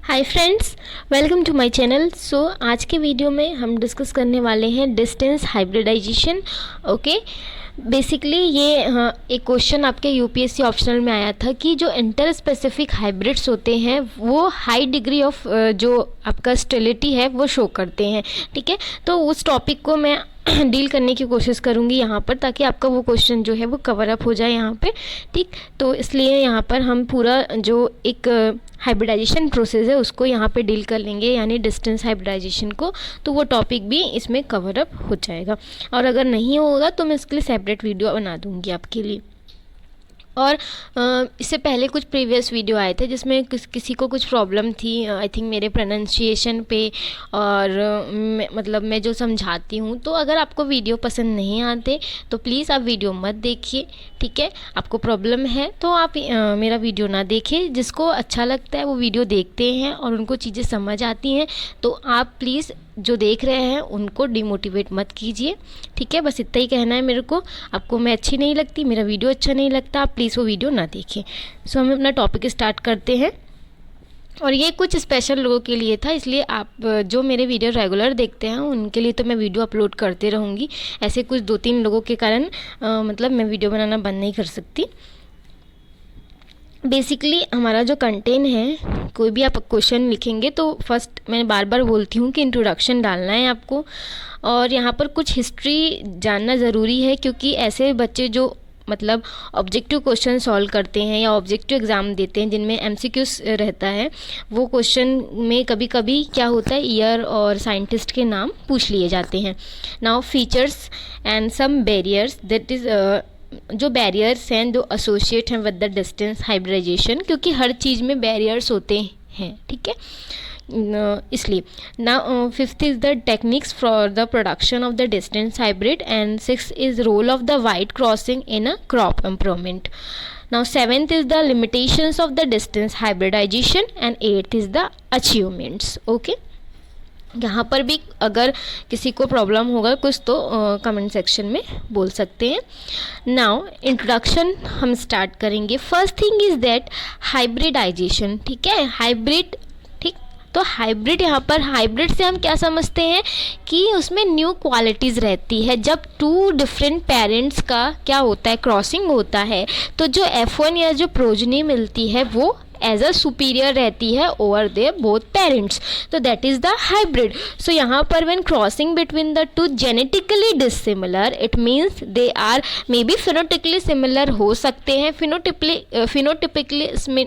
Hi friends, welcome to my channel. So आज के video में हम डिस्कस करने वाले हैं डिस्टेंस हाइब्रिडाइजेशन। ओके, बेसिकली ये एक क्वेश्चन आपके यूपीएससी ऑप्शनल में आया था कि जो इंटर स्पेसिफिक हाइब्रिड्स होते हैं वो हाई डिग्री ऑफ जो आपका स्टेबिलिटी है वो शो करते हैं। ठीक है, तो उस टॉपिक को मैं डील करने की कोशिश करूंगी यहाँ पर, ताकि आपका वो क्वेश्चन जो है वो कवर अप हो जाए यहाँ पे। ठीक, तो इसलिए यहाँ पर हम पूरा जो एक हाइब्रिडाइजेशन प्रोसेस है उसको यहाँ पे डील कर लेंगे, यानी डिस्टेंस हाइब्रिडाइजेशन को। तो वो टॉपिक भी इसमें कवर अप हो जाएगा, और अगर नहीं होगा तो मैं इसके लिए सेपरेट वीडियो बना दूँगी आपके लिए। और इससे पहले कुछ प्रीवियस वीडियो आए थे जिसमें किसी को कुछ प्रॉब्लम थी, आई थिंक मेरे प्रोनाउंसिएशन पे, और मतलब मैं जो समझाती हूँ। तो अगर आपको वीडियो पसंद नहीं आते तो प्लीज़ आप वीडियो मत देखिए। ठीक है, आपको प्रॉब्लम है तो आप मेरा वीडियो ना देखें। जिसको अच्छा लगता है वो वीडियो देखते हैं और उनको चीज़ें समझ आती हैं, तो आप प्लीज़ जो देख रहे हैं उनको डिमोटिवेट मत कीजिए। ठीक है, बस इतना ही कहना है मेरे को। आपको मैं अच्छी नहीं लगती, मेरा वीडियो अच्छा नहीं लगता, आप प्लीज़ वो वीडियो ना देखें। सो हम अपना टॉपिक स्टार्ट करते हैं, और ये कुछ स्पेशल लोगों के लिए था, इसलिए आप जो मेरे वीडियो रेगुलर देखते हैं उनके लिए तो मैं वीडियो अपलोड करते रहूँगी। ऐसे कुछ 2-3 लोगों के कारण मतलब मैं वीडियो बनाना बंद नहीं कर सकती। बेसिकली हमारा जो कंटेंट है, कोई भी आप क्वेश्चन लिखेंगे तो फर्स्ट मैं बार बार बोलती हूँ कि इंट्रोडक्शन डालना है आपको, और यहाँ पर कुछ हिस्ट्री जानना ज़रूरी है, क्योंकि ऐसे बच्चे जो मतलब ऑब्जेक्टिव क्वेश्चन सॉल्व करते हैं या ऑब्जेक्टिव एग्ज़ाम देते हैं जिनमें एमसीक्यूज रहता है, वो क्वेश्चन में कभी कभी क्या होता है, ईयर और साइंटिस्ट के नाम पूछ लिए जाते हैं। Now features and some barriers, that is जो बैरियर्स हैं जो एसोसिएट हैं विद द डिस्टेंस हाइब्रिडाइजेशन, क्योंकि हर चीज़ में बैरियर्स होते हैं। ठीक है, इसलिए ना 5th is the techniques for the production of the distance hybrid, and 6th is role of the wide crossing in a crop improvement. Now 7th is the limitations of the distance hybridization, and 8th is the achievements. Okay, यहाँ पर भी अगर किसी को problem होगा कुछ तो comment section में बोल सकते हैं। नाउ इंट्रोडक्शन हम स्टार्ट करेंगे। First thing is that hybridization. ठीक है, हाइब्रिड। ठीक, तो हाइब्रिड, यहाँ पर हाइब्रिड से हम क्या समझते हैं कि उसमें न्यू क्वालिटीज़ रहती है। जब 2 डिफरेंट पेरेंट्स का क्या होता है, क्रॉसिंग होता है, तो जो F1 या जो प्रोजनी मिलती है वो एज अ सुपीरियर रहती है ओवर देयर बोथ पेरेंट्स, तो that is the hybrid. So यहाँ पर when crossing between the 2 genetically dissimilar, it means they are maybe phenotypically similar हो सकते हैं। फिनोटिपिकली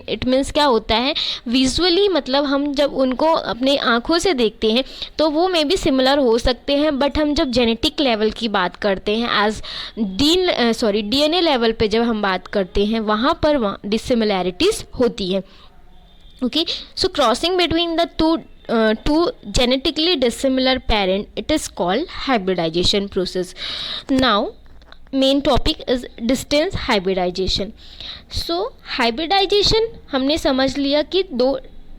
इट मीन्स क्या होता है, विजुअली मतलब हम जब उनको अपने आँखों से देखते हैं तो वो मे बी सिमिलर हो सकते हैं, बट हम जब जेनेटिक लेवल की बात करते हैं, एज DNA लेवल पे जब हम बात करते हैं, वहाँ पर डिसिमिलैरिटीज़ होती है। Okay, so crossing between the two genetically dissimilar parent, it is called hybridization process. Now main topic is distance hybridization. So hybridization हमने समझ लिया कि 2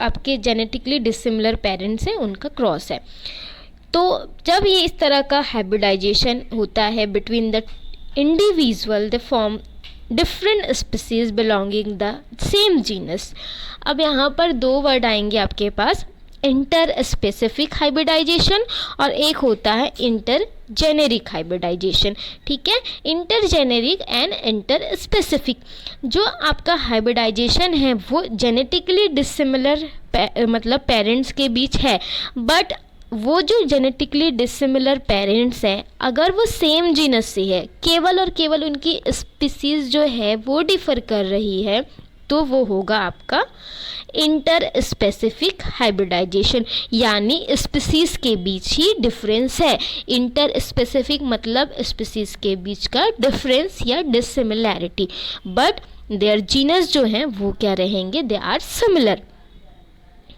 आपके genetically dissimilar parents हैं, उनका क्रॉस है। तो जब ये इस तरह का hybridization होता है between the individual, they form different species belonging the same genus. अब यहाँ पर 2 वर्ड आएंगे आपके पास, इंटर स्पेसिफिक हाइब्रिडाइजेशन और एक होता है इंटर जेनेरिक हाइब्रिडाइजेशन। ठीक है, inter generic and inter specific. जो आपका हाइब्रिडाइजेशन है वो जेनेटिकली डिसिमिलर मतलब पेरेंट्स के बीच है, बट वो जो जेनेटिकली डिसिमिलर पेरेंट्स हैं अगर वो सेम जीनस से है, केवल और केवल उनकी स्पीसीज जो है वो डिफ़र कर रही है, तो वो होगा आपका इंटर स्पेसिफिक हाइब्रिडाइजेशन, यानी स्पीसीज के बीच ही डिफरेंस है। इंटर स्पेसिफिक मतलब स्पीसीज के बीच का डिफरेंस या डिसिमिलैरिटी, बट देयर जीनस जो हैं वो क्या रहेंगे, they are similar.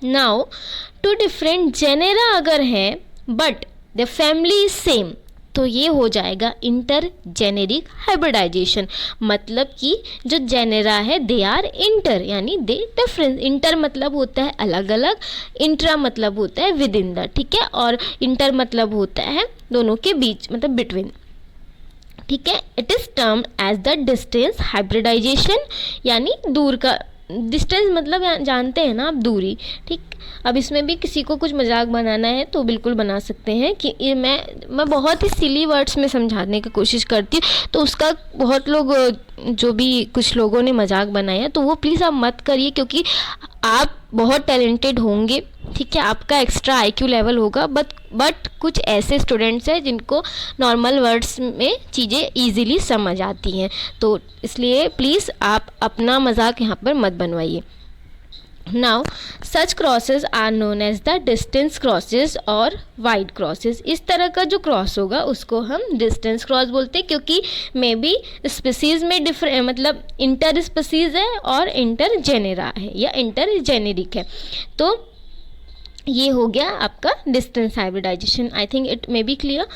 Now 2 different genera अगर हैं but the family is same, तो ये हो जाएगा इंटर जेनेरिक हाइब्रिडाइजेशन। मतलब कि जो जेनेरा है दे आर इंटर, यानी दे डिफरेंस। इंटर मतलब होता है अलग अलग, इंट्रा मतलब होता है विद इन द, ठीक है, और इंटर मतलब होता है दोनों के बीच, मतलब बिटवीन। ठीक है। It is termed as the distance hybridization, यानी दूर का डिस्टेंस मतलब जानते हैं ना आप, दूरी। ठीक, अब इसमें भी किसी को कुछ मजाक बनाना है तो बिल्कुल बना सकते हैं कि ये मैं बहुत ही सिली वर्ड्स में समझाने की कोशिश करती हूँ, तो उसका बहुत लोग जो भी कुछ लोगों ने मजाक बनाया तो वो प्लीज़ आप मत करिए, क्योंकि आप बहुत टैलेंटेड होंगे, ठीक है, आपका एक्स्ट्रा आईक्यू लेवल होगा, बट कुछ ऐसे स्टूडेंट्स हैं जिनको नॉर्मल वर्ड्स में चीज़ें इजीली समझ आती हैं, तो इसलिए प्लीज़ आप अपना मजाक यहाँ पर मत बनवाइए। Now such crosses are known as the distance crosses और वाइड क्रॉसेस। इस तरह का जो क्रॉस होगा उसको हम डिस्टेंस क्रॉस बोलते हैं, क्योंकि मे बी स्पीसीज में मतलब इंटर स्पीसीज है और इंटर जेनेरा है या इंटर जेनेरिक है, तो ये हो गया आपका distance hybridization. I think it may be clear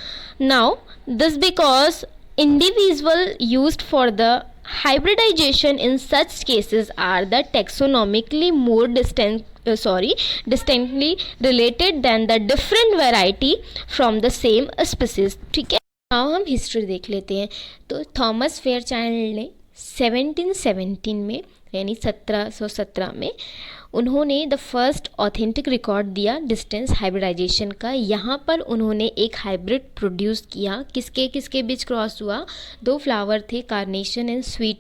now. This because individual used for the hybridization in such cases are the taxonomically more distinctly related than the different variety from the same species। ठीक है, now हम history देख लेते हैं। तो Thomas Fairchild ने 1717 में यानी 1717 में उन्होंने द फर्स्ट ऑथेंटिक रिकॉर्ड दिया डिस्टेंस हाइब्रिडाइजेशन का। यहाँ पर उन्होंने एक हाइब्रिड प्रोड्यूस किया, किसके बीच क्रॉस हुआ, दो फ्लावर थे, कार्नेशन एंड स्वीट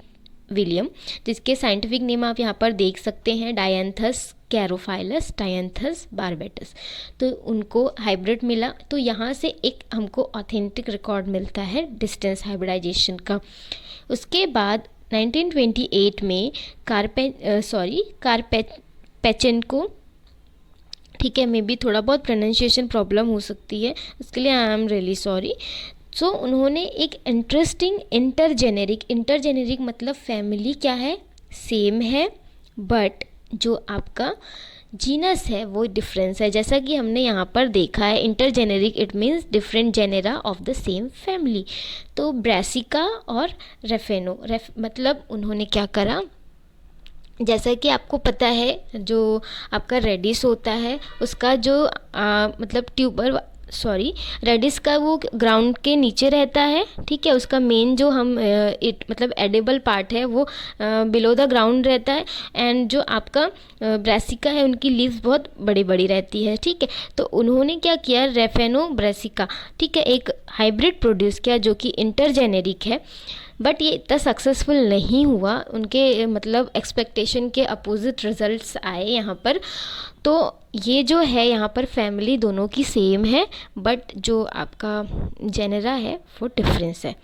विलियम, जिसके साइंटिफिक नेम आप यहाँ पर देख सकते हैं, डायंथस कैरोफाइलस, डायंथस बारबेटस। तो उनको हाइब्रिड मिला, तो यहाँ से एक हमको ऑथेंटिक रिकॉर्ड मिलता है डिस्टेंस हाइब्रिडाइजेशन का। उसके बाद 1928 में कारपेचेंको, ठीक है, मे बी थोड़ा बहुत प्रोनाउंसिएशन प्रॉब्लम हो सकती है, उसके लिए आई एम रियली सॉरी। सो उन्होंने एक इंटरेस्टिंग इंटरजेनेरिक मतलब फैमिली क्या है, सेम है, बट जो आपका जीनस है वो डिफरेंस है। जैसा कि हमने यहाँ पर देखा है, intergeneric it means different genera of the same family. तो ब्रासिका और रेफेनो मतलब उन्होंने क्या करा, जैसा कि आपको पता है जो आपका रेडिस होता है उसका जो मतलब रेडिस का वो ग्राउंड के नीचे रहता है, ठीक है, उसका मेन जो हम मतलब एडिबल पार्ट है वो बिलो द ग्राउंड रहता है, एंड जो आपका ब्रासिका है उनकी लीव्स बहुत बड़ी बड़ी रहती है, ठीक है। तो उन्होंने क्या किया, रेफेनो ब्रासिका, ठीक है, एक हाइब्रिड प्रोड्यूस किया जो कि इंटरजेनेरिक है, बट ये इतना सक्सेसफुल नहीं हुआ, उनके मतलब एक्सपेक्टेशन के अपोजिट रिजल्ट्स आए यहाँ पर। तो ये जो है यहाँ पर फैमिली दोनों की सेम है, बट जो आपका जेनेरा है वो डिफरेंस है।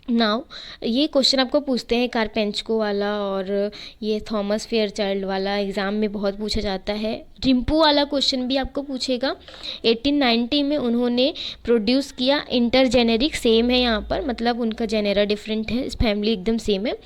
नाउ ये क्वेश्चन आपको पूछते हैं कारपेंचको वाला और ये थॉमस फेयरचाइल्ड वाला, एग्ज़ाम में बहुत पूछा जाता है। रिम्पू वाला क्वेश्चन भी आपको पूछेगा। 1890 में उन्होंने प्रोड्यूस किया, इंटरजेनेरिक सेम है यहाँ पर, मतलब उनका जेनेरा डिफरेंट है, इस फैमिली एकदम सेम है।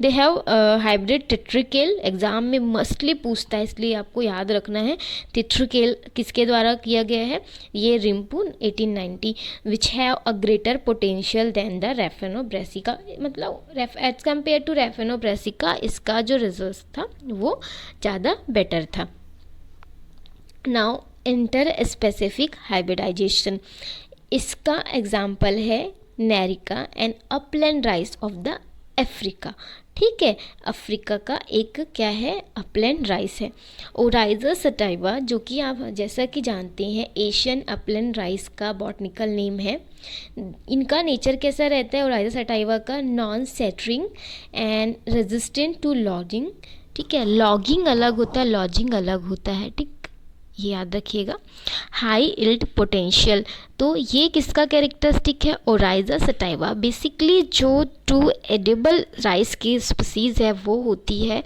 दे हैव हाइब्रिड टिट्रिकेल, एग्ज़ाम में मस्टली पूछता है इसलिए आपको याद रखना है। टिट्रिकेल किसके द्वारा किया गया है, ये Rimpu 1890, which have a greater potential than the Raphanobrassica, मतलब as compare to Raphanobrassica इसका जो रिजल्ट था वो ज़्यादा बेटर था। नाउ इंटर स्पेसिफिक हाइब्रिडाइजेशन, इसका एग्जाम्पल है NERICA and upland rice of the Africa, ठीक है, अफ्रीका का एक क्या है, अपलैंड राइस है। ओराइजा सटाइवा जो कि आप जैसा कि जानते हैं एशियन अपलैंड राइस का बॉटनिकल नेम है। इनका नेचर कैसा रहता है ओराइजा सटाइवा का, non shattering and resistant to lodging, ठीक है, लॉगिंग अलग होता है, लॉजिंग अलग होता है, ठीक, ये याद रखिएगा। हाई इल्ड पोटेंशियल, तो ये किसका कैरेक्टरिस्टिक है, ओराइजा सटाइवा। बेसिकली जो ट्रू एडिबल राइस की स्पीसीज़ है वो होती है,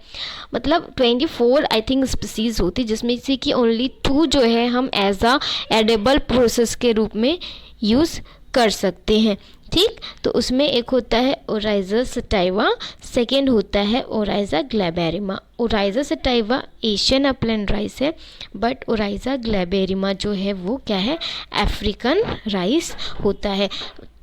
मतलब 24 आई थिंक स्पीसीज़ होती है, जिसमें से कि ओनली 2 जो है हम एज अ एडिबल प्रोसेस के रूप में यूज़ कर सकते हैं, ठीक। तो उसमें एक होता है ओराइजा सटाइवा, सेकेंड होता है Oryza glaberrima. Oryza sativa Asian upland rice है, बट ओराइजा ग्लैबेरिमा जो है वो क्या है, अफ्रीकन राइस होता है।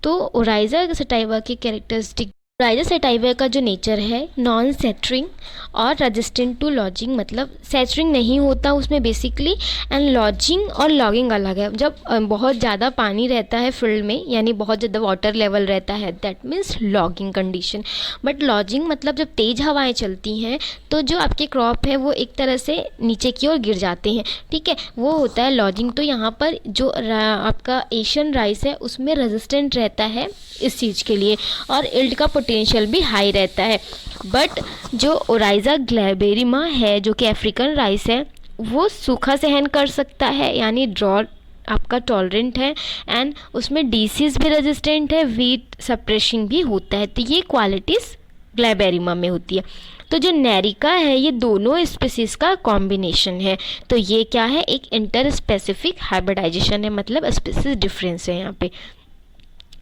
तो ओराइजा सटाइवा की कैरेक्टरिस्टिक राइजो सेटाइवा का जो नेचर है नॉन सेटरिंग और रेजिस्टेंट टू लॉजिंग, मतलब सेटरिंग नहीं होता उसमें बेसिकली, एंड लॉजिंग और लॉगिंग अलग है। जब बहुत ज़्यादा पानी रहता है फील्ड में, यानी बहुत ज़्यादा वाटर लेवल रहता है, that means logging condition. But lodging मतलब जब तेज़ हवाएं चलती हैं तो जो आपके क्रॉप है वो एक तरह से नीचे की ओर गिर जाते हैं, ठीक है, वो होता है लॉजिंग। तो यहाँ पर जो आपका एशियन राइस है उसमें रेजिस्टेंट रहता है इस चीज़ के लिए, और इल्ड का पोटेंशियल भी हाई रहता है। बट जो ओराइज़ा ग्लैबेरिमा है जो कि अफ्रीकन राइस है, वो सूखा सहन कर सकता है, यानी ड्रॉट आपका टॉलरेंट है, एंड उसमें डिसीज़ भी रेजिस्टेंट है, वीट सप्रेसिंग भी होता है। तो ये क्वालिटीज़ ग्लैबेरिमा में होती है। तो जो नेरिका है ये दोनों स्पीसीज का कॉम्बिनेशन है। तो ये क्या है, एक इंटर स्पेसिफिक हाइब्रिडाइजेशन है, मतलब स्पीसीज डिफरेंस है यहाँ पे।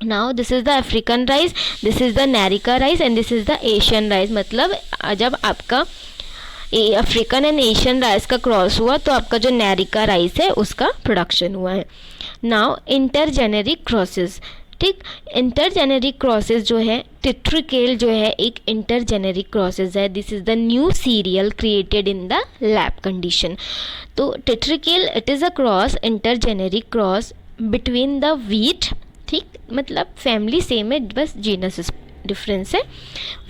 Now this is the African rice, this is the NERICA rice and this is the Asian rice. मतलब जब आपका अफ्रीकन एंड एशियन राइस का क्रॉस हुआ तो आपका जो नेरिका राइस है उसका प्रोडक्शन हुआ है। नाउ इंटरजेनेरिक क्रॉसेस, ठीक, इंटरजेनेरिक क्रॉसेस जो है, टिट्रिकेल जो है एक इंटरजेनेरिक क्रॉसेस है। This is the new cereal created in the lab condition. तो triticale it is a cross, intergeneric cross between the wheat, ठीक, मतलब फैमिली सेम है, बस जीनस डिफरेंस है,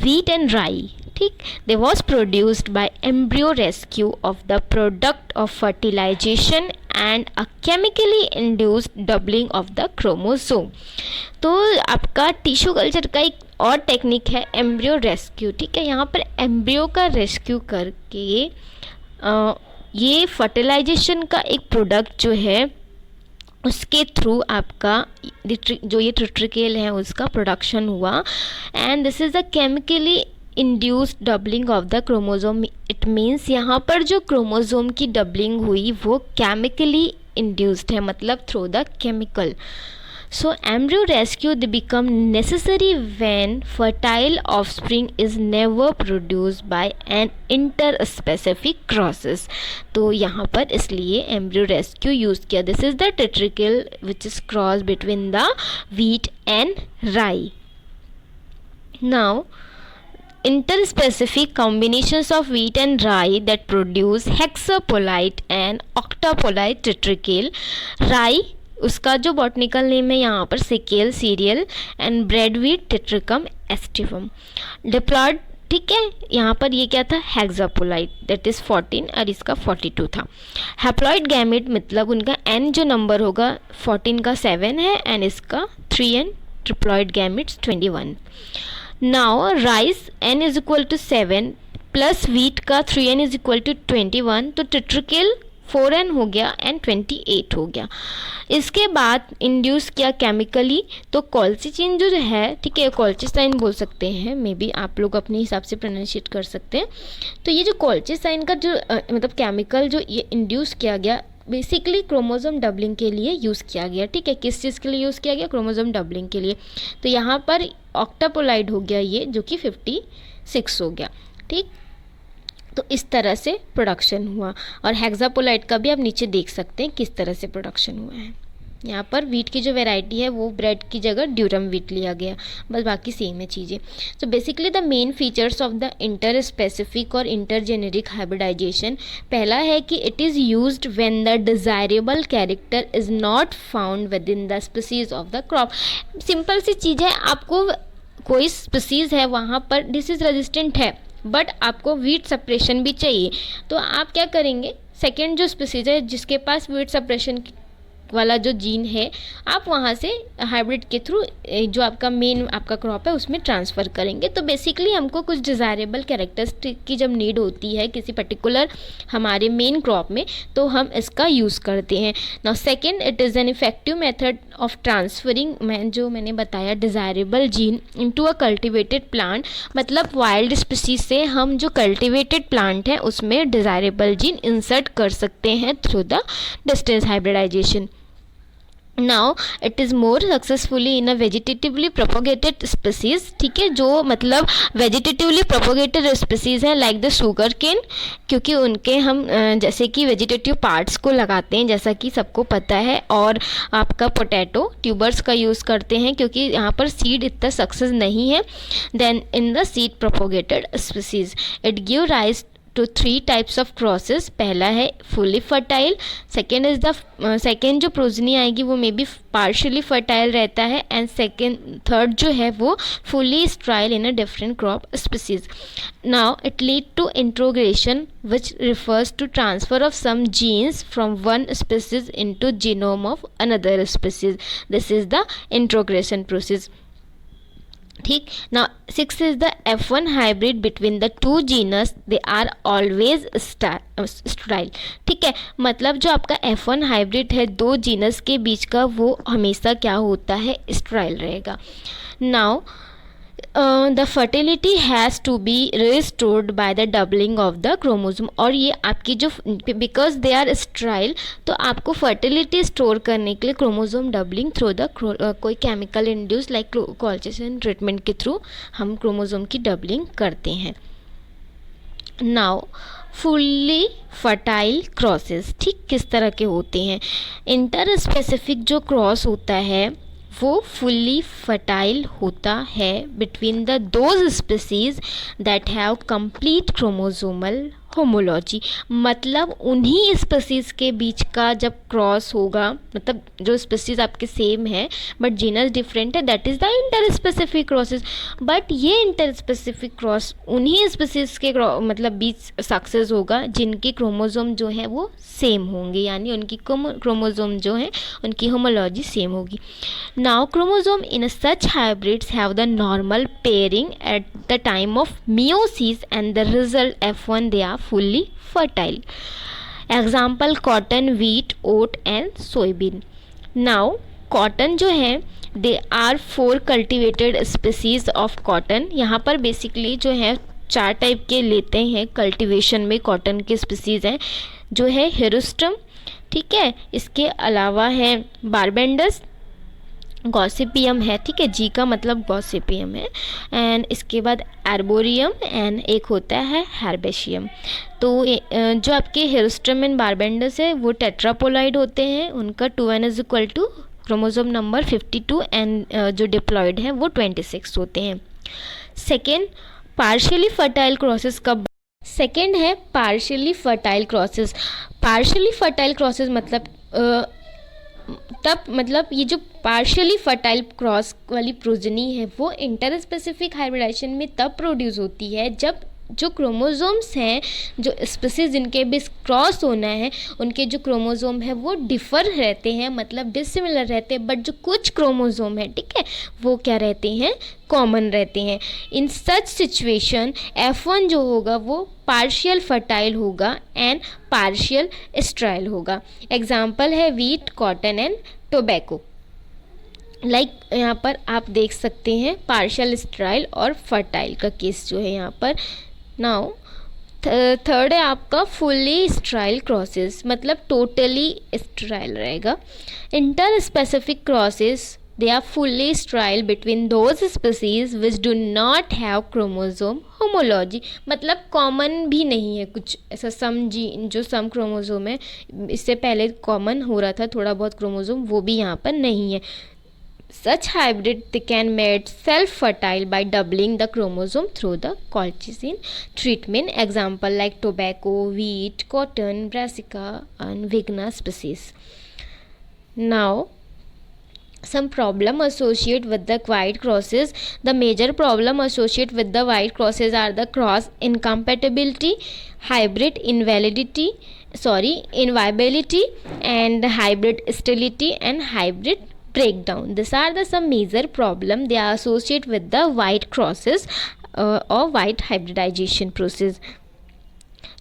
व्हीट एंड राई, ठीक। They was produced by embryo rescue of the product of fertilization and a chemically induced doubling of the chromosome. तो आपका tissue culture का एक और टेक्निक है एम्ब्रियो रेस्क्यू, ठीक है। यहाँ पर एम्ब्रियो का रेस्क्यू करके ये फर्टिलाइजेशन का एक प्रोडक्ट जो है उसके थ्रू आपका जो ये ट्रिट्रिकेल है उसका प्रोडक्शन हुआ, and this is the chemically induced doubling of the chromosome. It means यहाँ पर जो क्रोमोसोम की डबलिंग हुई वो केमिकली इंड्यूस्ड है, मतलब through the chemical. So embryo rescue they become necessary when fertile offspring is never produced by an interspecific crosses। तो यहाँ पर इसलिए embryo rescue यूज़ किया। This is the tetracle which is cross between the wheat and rye। Now interspecific combinations of wheat and rye that produce hexapolite and octapolite tetracle। rye उसका जो botanical name है यहाँ पर Secale cereale, and bread wheat Triticum aestivum diploid, ठीक है। यहाँ पर ये क्या था, हेक्सापोलाइट, दैट इज़ 14 और इसका 42 था। हैप्लॉइड गैमेट मतलब उनका एन जो नंबर होगा 14 का 7 है, एंड इसका 3n, triploid gametes 21। Now rice n is equal to 7 plus wheat का 3n इज इक्वल टू 21, तो टेट्रिकल 4n हो गया एंड 28 हो गया। इसके बाद इंड्यूस किया केमिकली, तो कॉल्चिसिन जो है, ठीक है, कॉल्चिसाइन बोल सकते हैं, मे बी आप लोग अपने हिसाब से प्रोनाउंशिएट कर सकते हैं। तो ये जो कॉल्चिसाइन का जो मतलब केमिकल जो ये इंड्यूस किया गया बेसिकली क्रोमोसोम डबलिंग के लिए यूज़ किया गया, ठीक है। किस चीज़ के लिए यूज़ किया गया, क्रोमोसोम डबलिंग के लिए। तो यहाँ पर ऑक्टापोलाइड हो गया ये, जो कि 56 हो गया, ठीक। तो इस तरह से प्रोडक्शन हुआ, और हेक्सापोलाइट का भी आप नीचे देख सकते हैं किस तरह से प्रोडक्शन हुआ है। यहाँ पर वीट की जो वैरायटी है वो ब्रेड की जगह ड्यूरम वीट लिया गया, बस बाकी सेम है चीज़ें। तो basically the main features of the interspecific और इंटरजेनेरिक हाइब्रिडाइजेशन, पहला है कि it is used when the desirable character is not found within the species of the crop. Simple सी चीज़ है, आपको कोई स्पीसीज है वहाँ पर डिसीज रेजिस्टेंट है, बट आपको वीट सप्रेशन भी चाहिए, तो आप क्या करेंगे, सेकेंड जो स्पीसीज है जिसके पास वीट सप्रेशन वाला जो जीन है, आप वहाँ से हाइब्रिड के थ्रू जो आपका मेन आपका क्रॉप है उसमें ट्रांसफ़र करेंगे। तो बेसिकली हमको कुछ डिज़ायरेबल कैरेक्टरिस्टिक की जब नीड होती है किसी पर्टिकुलर हमारे मेन क्रॉप में, तो हम इसका यूज़ करते हैं। Now second, it is an effective method of transferring, मैंने बताया desirable gene into a cultivated plant, मतलब वाइल्ड स्पीसीज से हम जो कल्टिवेटेड प्लांट है उसमें डिज़ायरेबल जीन इंसर्ट कर सकते हैं through the distance hybridization. Now it is more successfully in a vegetatively propagated species, ठीक है, जो मतलब वेजिटेटिवली प्रोपोगेटेड स्पीसीज हैं लाइक द शुगर केन, क्योंकि उनके हम जैसे कि वेजिटेटिव पार्ट्स को लगाते हैं जैसा कि सबको पता है, और आपका पोटैटो ट्यूबर्स का यूज़ करते हैं क्योंकि यहाँ पर सीड इतना सक्सेस नहीं है। Then in the seed propagated species it give rise to 3 types of crosses. पहला है fully fertile, second is the second जो प्रोजनी आएगी वो मे बी पार्शियली फर्टाइल रहता है, एंड थर्ड जो है वो fully sterile in a different crop species. Now it lead to introgression which refers to transfer of some genes from one species into genome of another species. This is the introgression process, ठीक। Now 6 is the F1 hybrid between the 2 genus, they are always sterile, ठीक है, मतलब जो आपका F1 hybrid है 2 genus के बीच का वो हमेशा क्या होता है, स्ट्राइल रहेगा। Now the fertility has to be restored by the doubling of the chromosome, और ये आपकी जो बिकॉज दे आर स्ट्राइल तो आपको फर्टिलिटी स्टोर करने के लिए क्रोमोसोम डबलिंग थ्रू द कोई केमिकल इंड्यूस लाइक कॉल्चिसन ट्रीटमेंट के थ्रू हम क्रोमोसोम की डबलिंग करते हैं। नाउ फुल्ली फर्टाइल क्रॉसेस, ठीक, किस तरह के होते हैं। इंटर स्पेसिफिक जो क्रॉस होता है वो फुल्ली फर्टाइल होता है between the those species that have complete chromosomal homology, मतलब उन्हीं स्पीसीज के बीच का जब क्रॉस होगा, मतलब जो स्पीसीज आपके सेम है बट जीनस डिफरेंट है, that is the inter specific crosses. But ये इंटर स्पेसिफिक क्रॉस उन्हीं स्पीसीज के मतलब बीच सक्सेस होगा जिनके क्रोमोसोम जो है वो सेम होंगे, यानी उनकी क्रोमोसोम जो है उनकी होमोलॉजी सेम होगी। Now chromosome in such hybrids have the normal pairing at the time of meiosis and the result F1 they are fully fertile. Example cotton, wheat, oat and soybean. Now cotton जो है they are 4 cultivated species of cotton. यहाँ पर basically जो है 4 type के लेते हैं cultivation में कॉटन के स्पीसीज हैं, जो है हिरुस्टम, ठीक है, इसके अलावा है बारबेंडस, गॉसिपियम है, ठीक है, जी का मतलब गॉसिपियम है, एंड इसके बाद आर्बोरियम एंड एक होता है हार्बेशियम। तो जो आपके हिरुस्टम एंड बारबेंडस है वो टेट्रापोलाइड होते हैं, उनका 2n is equal to chromosome number 52 and जो डिप्लॉयड है वो 26 होते हैं। सेकेंड पार्शियली फर्टाइल क्रॉसेस कब, सेकेंड है partially fertile crosses. Partially fertile crosses मतलब तब मतलब ये जो पार्शियली फर्टाइल क्रॉस वाली प्रोजनी है वो इंटर स्पेसिफिक हाइब्रिडाइजेशन में तब प्रोड्यूस होती है जब जो क्रोमोसोम्स हैं, जो स्पीसीज जिनके बीच क्रॉस होना है उनके जो क्रोमोसोम है वो डिफ़र रहते हैं, मतलब डिसिमिलर रहते हैं, बट जो कुछ क्रोमोसोम है, ठीक है, वो क्या रहते हैं, कॉमन रहते हैं। इन सच सिचुएशन F1 जो होगा वो पार्शियल फर्टाइल होगा एंड पार्शियल स्ट्राइल होगा। एग्जाम्पल है wheat, cotton and tobacco. Like यहाँ पर आप देख सकते हैं पार्शियल स्ट्राइल और फर्टाइल का केस जो है यहाँ पर। नाउ थर्ड है आपका फुल्ली स्ट्राइल क्रॉसेस, मतलब टोटली स्ट्राइल रहेगा। Inter specific crosses they are fully sterile between those species which do not have chromosome homology, मतलब कॉमन भी नहीं है कुछ ऐसा सम जीन जो सम क्रोमोसोम है, इससे पहले कॉमन हो रहा था थोड़ा बहुत क्रोमोसोम, वो भी यहाँ पर नहीं है। Such hybrid they can made self-fertile by doubling the chromosome through the colchicine treatment. Example like tobacco, wheat, cotton, brassica and vigna species. Now some problem associated with the white crosses. The major problem associated with the white crosses are the cross incompatibility, hybrid inviability, and hybrid sterility and hybrid breakdown. These are the some major problem they are associated with the white crosses or white hybridization process.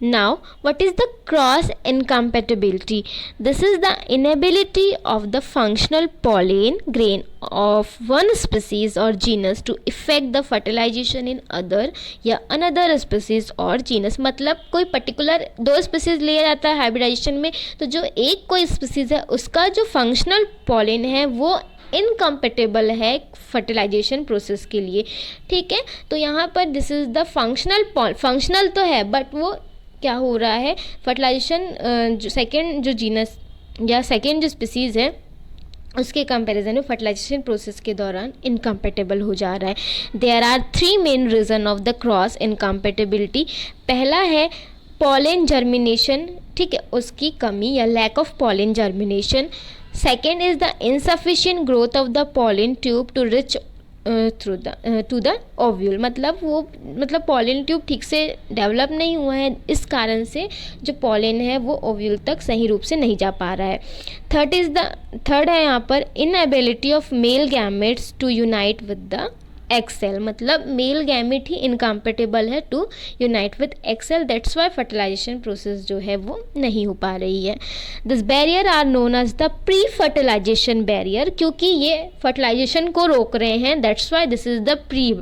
Now, what is the cross incompatibility? This is the inability of the functional pollen grain of one species or genus to effect the fertilization in other या another species और genus. मतलब कोई particular दो species लिया जाता है hybridization में, तो जो एक कोई species है उसका जो functional pollen है वो इनकम्पेटेबल है फर्टिलाइजेशन प्रोसेस के लिए, ठीक है। तो यहाँ पर दिस इज़ द फंक्शनल तो है, बट वो क्या हो रहा है, फर्टिलाइजेशन जो सेकेंड जो जीनस या सेकेंड जो स्पीसीज़ है उसके कंपैरिजन में फर्टिलाइजेशन प्रोसेस के दौरान इनकम्पेटेबल हो जा रहा है। There are 3 main reason of the cross incompatibility. पहला है पॉलन जर्मिनेशन, ठीक है, उसकी कमी या lack of pollen germination. Second is the insufficient growth of the pollen tube to reach to the ovule. मतलब पॉलन ट्यूब ठीक से डेवलप नहीं हुआ है, इस कारण से जो पॉलन है वो ओव्यूल तक सही रूप से नहीं जा पा रहा है। थर्ड है यहाँ पर inability of male gametes to unite with the egg cell. मतलब मेल गैमेट ही इनकम्पेटेबल है to unite with egg cell, that's why fertilisation process जो है वो नहीं हो पा रही है। This barrier are known as the pre fertilisation barrier, क्योंकि ये फर्टिलाइजेशन को रोक रहे हैं, that's why this is the pre.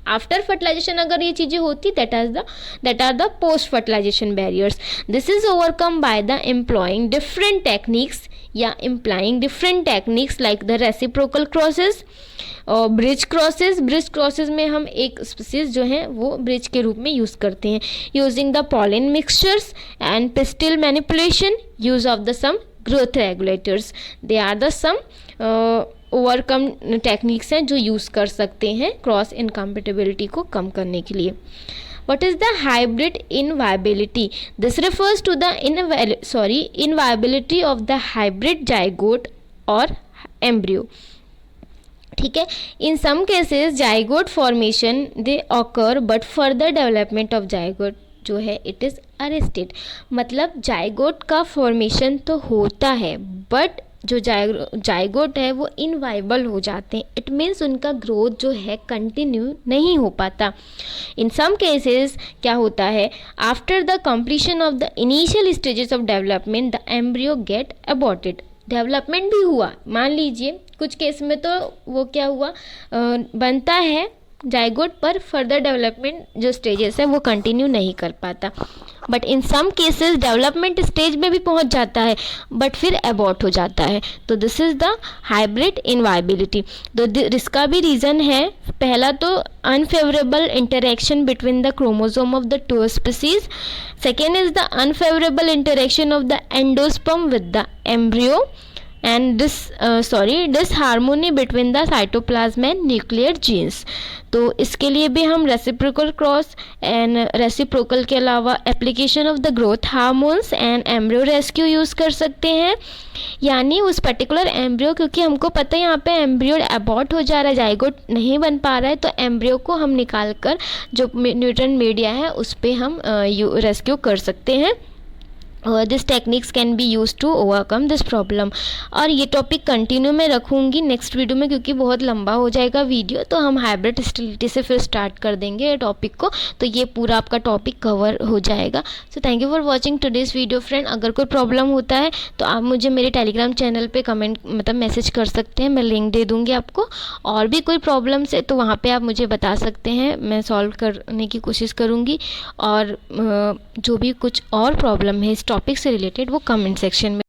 After fertilisation अगर ये चीज़ें होती that are the post fertilisation barriers. This is overcome by the employing different techniques या implying different techniques like the reciprocal crosses और ब्रिज क्रॉसेस में हम एक species जो हैं वो ब्रिज के रूप में यूज़ करते हैं, using the pollen mixtures and pistil manipulation, use of the some growth regulators. They are the some overcome techniques हैं जो यूज़ कर सकते हैं क्रॉस इनकम्पेटेबिलिटी को कम करने के लिए। What is the hybrid inviability? This refers to the inviability of the hybrid zygote or embryo. ठीक है, in some cases zygote formation they occur but further development of zygote जो है इट इज़ अरेस्टेड। मतलब zygote का formation तो होता है but जो जाइगोट है वो इनवाइबल हो जाते हैं, इट मीन्स उनका ग्रोथ जो है कंटिन्यू नहीं हो पाता। इन सम केसेस क्या होता है, after the completion of the initial stages of development the embryo get aborted. Development भी हुआ, मान लीजिए कुछ केस में तो वो क्या हुआ, बनता है जाइगोट पर फर्दर डेवलपमेंट जो स्टेजेस है वो कंटिन्यू नहीं कर पाता, but in some cases development stage में भी पहुंच जाता है बट फिर अबॉर्ट हो जाता है। तो this is the hybrid inviability. तो इसका भी रीज़न है, पहला तो unfavourable interaction between the chromosome of the two species, second is the unfavourable interaction of the endosperm with the embryo and disharmony between the cytoplasm and nuclear genes. तो इसके लिए भी हम रेसिप्रोकल क्रॉस एंड रेसिप्रोकल के अलावा application of the growth hormones and embryo rescue use कर सकते हैं। यानी उस पर्टिकुलर एम्ब्रियो, क्योंकि हमको पता है यहाँ पे एम्ब्रियो अबॉर्ट हो जा रहा है, जाइगोट नहीं बन पा रहा है, तो एम्ब्रियो को हम निकाल कर जो न्यूट्रन मीडिया है उस पर हम रेस्क्यू कर सकते हैं। This techniques can be use to overcome this problem. और ये टॉपिक कंटिन्यू में रखूँगी नेक्स्ट वीडियो में, क्योंकि बहुत लंबा हो जाएगा वीडियो, तो हम हाइब्रिड स्टेरिलिटी से फिर स्टार्ट कर देंगे ये टॉपिक को, तो ये पूरा आपका टॉपिक कवर हो जाएगा। So thank you for watching today's video friend. अगर कोई प्रॉब्लम होता है तो आप मुझे मेरे टेलीग्राम चैनल पे कमेंट मैसेज कर सकते हैं, मैं लिंक दे दूँगी आपको। और भी कोई प्रॉब्लम्स है तो वहाँ पर आप मुझे बता सकते हैं, मैं सॉल्व करने की कोशिश करूँगी। और जो भी कुछ और प्रॉब्लम है इस टॉपिक से रिलेटेड वो कमेंट सेक्शन में